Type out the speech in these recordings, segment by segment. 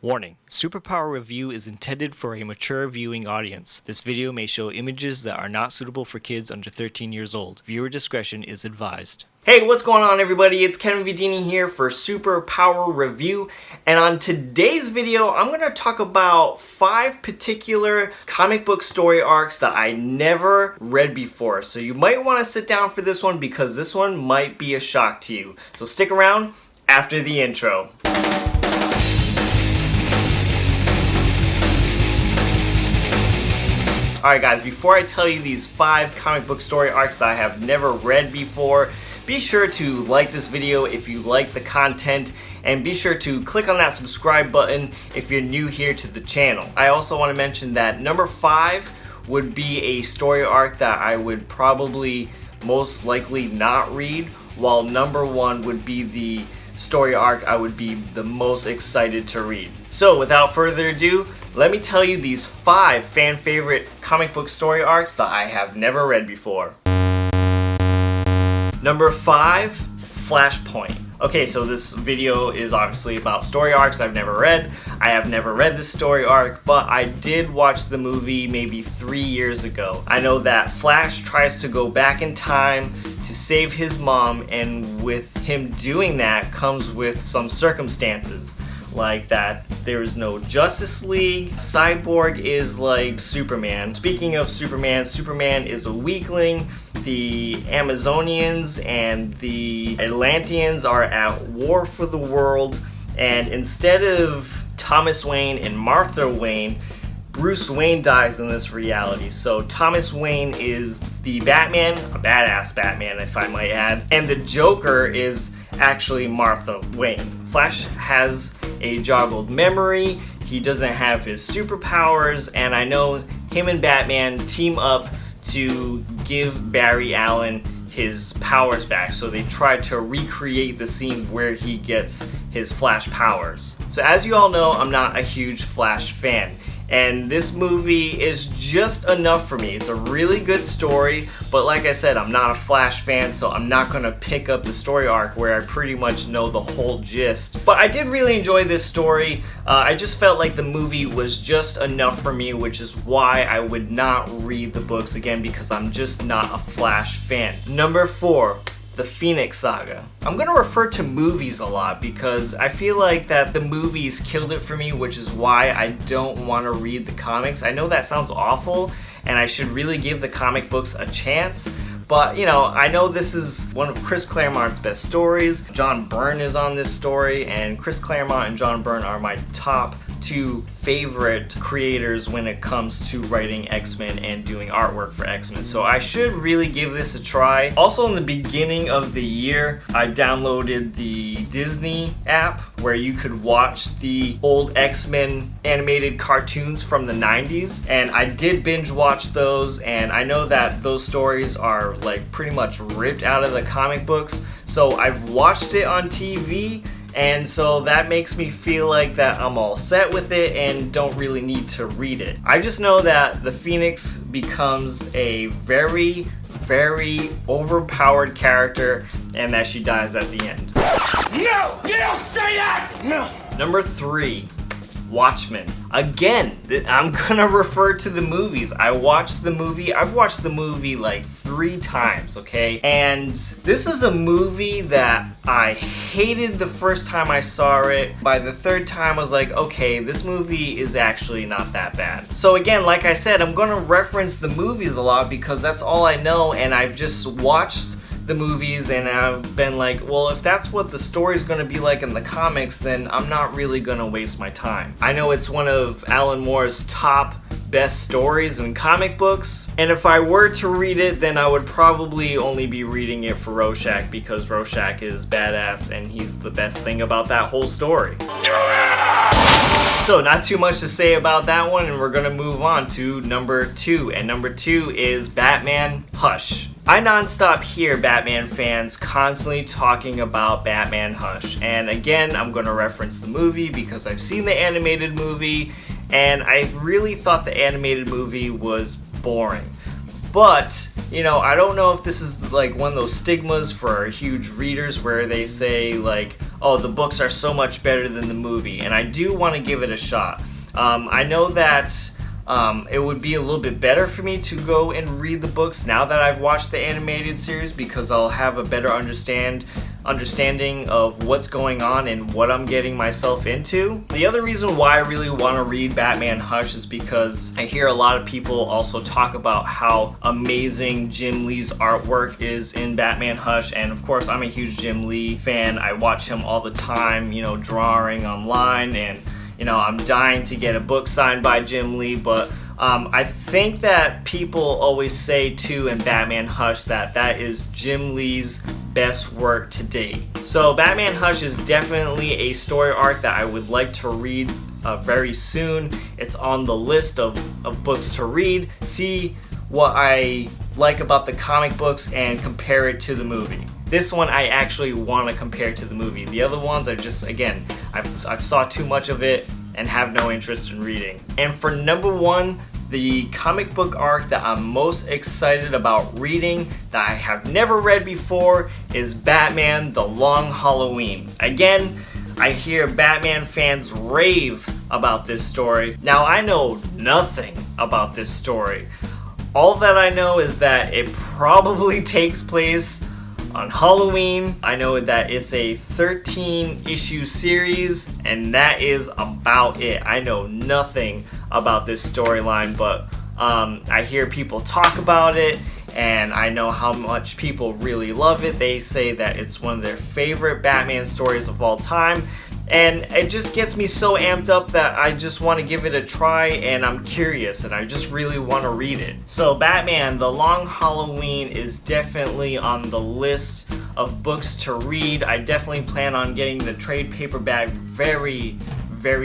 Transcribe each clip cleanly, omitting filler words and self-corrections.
Warning: Superpower review is intended for a mature viewing audience. This video may show images that are not suitable for kids under 13 years old. Viewer discretion is advised. Hey, what's going on everybody? It's Kevin Vidini here for Superpower Review, and on today's video I'm going to talk about 5 particular comic book story arcs that I never read before. So you might want to sit down for this one because this one might be a shock to you. So stick around after the intro. Alright guys, before I tell you these 5 comic book story arcs that I have never read before, be sure to like this video if you like the content, and be sure to click on that subscribe button if you're new here to the channel. I also want to mention that number 5 would be a story arc that I would probably most likely not read, while number 1 would be the story arc I would be the most excited to read. So without further ado, let me tell you these 5 fan favorite comic book story arcs that I have never read before. Number 5, Flashpoint. Okay, so this video is obviously about story arcs I've never read. I have never read this story arc, but I did watch the movie maybe 3 years ago. I know that Flash tries to go back in time to save his mom, and with him doing that comes with some circumstances. Like that there is no Justice League. Cyborg is like Superman. Speaking of Superman, Superman is a weakling. The Amazonians and the Atlanteans are at war for the world, and instead of Thomas Wayne and Martha Wayne, Bruce Wayne dies in this reality. So Thomas Wayne is the Batman, a badass Batman if I might add, and the Joker is actually Martha Wayne. Flash has a joggled memory, he doesn't have his superpowers, and I know him and Batman team up to give Barry Allen his powers back. So they try to recreate the scene where he gets his Flash powers. So as you all know, I'm not a huge Flash fan, and this movie is just enough for me. It's a really good story, but like I said, I'm not a Flash fan, so I'm not gonna pick up the story arc where I pretty much know the whole gist. But I did really enjoy this story. I just felt like the movie was just enough for me, which is why I would not read the books again, because I'm just not a Flash fan. Number 4, the Phoenix Saga. I'm gonna refer to movies a lot because I feel like that the movies killed it for me, which is why I don't want to read the comics. I know that sounds awful, and I should really give the comic books a chance, but you know, I know this is one of Chris Claremont's best stories. John Byrne is on this story, and Chris Claremont and John Byrne are my top 2 favorite creators when it comes to writing X-Men and doing artwork for X-Men. So I should really give this a try. Also, in the beginning of the year, I downloaded the Disney app where you could watch the old X-Men animated cartoons from the 90s, and I did binge watch those, and I know that those stories are like pretty much ripped out of the comic books. So I've watched it on TV, and so that makes me feel like that I'm all set with it and don't really need to read it. I just know that the Phoenix becomes a very, very overpowered character, and that she dies at the end. No! You don't say that! No! Number 3, Watchmen. Again, I'm gonna refer to the movies. I've watched the movie like 3 times, okay? And this is a movie that I hated the first time I saw it. By the 3rd time I was like, okay, this movie is actually not that bad. So again, like I said, I'm gonna reference the movies a lot because that's all I know, and I've just watched the movies and I've been like, well, if that's what the story's gonna be like in the comics, then I'm not really gonna waste my time. I know it's one of Alan Moore's top best stories in comic books, and if I were to read it, then I would probably only be reading it for Rorschach, because Rorschach is badass and he's the best thing about that whole story. So not too much to say about that one, and we're gonna move on to number 2, and number 2 is Batman Hush. I nonstop hear Batman fans constantly talking about Batman Hush, and again, I'm gonna reference the movie because I've seen the animated movie, and I really thought the animated movie was boring. But, you know, I don't know if this is like one of those stigmas for huge readers where they say like, oh, the books are so much better than the movie, and I do want to give it a shot. I know that it would be a little bit better for me to go and read the books now that I've watched the animated series, because I'll have a better understanding of what's going on and what I'm getting myself into. The other reason why I really want to read Batman Hush is because I hear a lot of people also talk about how amazing Jim Lee's artwork is in Batman Hush, and of course I'm a huge Jim Lee fan. I watch him all the time, you know, drawing online, and you know, I'm dying to get a book signed by Jim Lee, but I think that people always say too in Batman Hush that that is Jim Lee's best work to date. So Batman Hush is definitely a story arc that I would like to read very soon. It's on the list of books to read. See what I like about the comic books and compare it to the movie. This one I actually want to compare to the movie. The other ones I just, again, I've saw too much of it and have no interest in reading. And for number one, the comic book arc that I'm most excited about reading that I have never read before is Batman: The Long Halloween. Again, I hear Batman fans rave about this story. Now I know nothing about this story. All that I know is that it probably takes place on Halloween. I know that it's a 13-issue series, and that is about it. I know nothing about this storyline, but I hear people talk about it, and I know how much people really love it. They say that it's one of their favorite Batman stories of all time, and it just gets me so amped up that I just want to give it a try, and I'm curious, and I just really want to read it. So Batman: The Long Halloween is definitely on the list of books to read. I definitely plan on getting the trade paperback very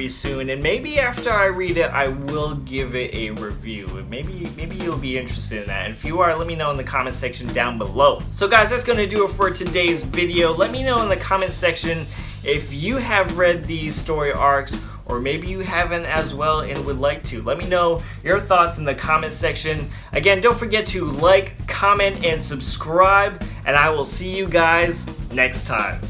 soon, and maybe after I read it I will give it a review. Maybe you'll be interested in that, and if you are, let me know in the comment section down below. So guys, that's gonna do it for today's video. Let me know in the comment section if you have read these story arcs, or maybe you haven't as well and would like to. Let me know your thoughts in the comment section. Again, don't forget to like, comment, and subscribe, and I will see you guys next time.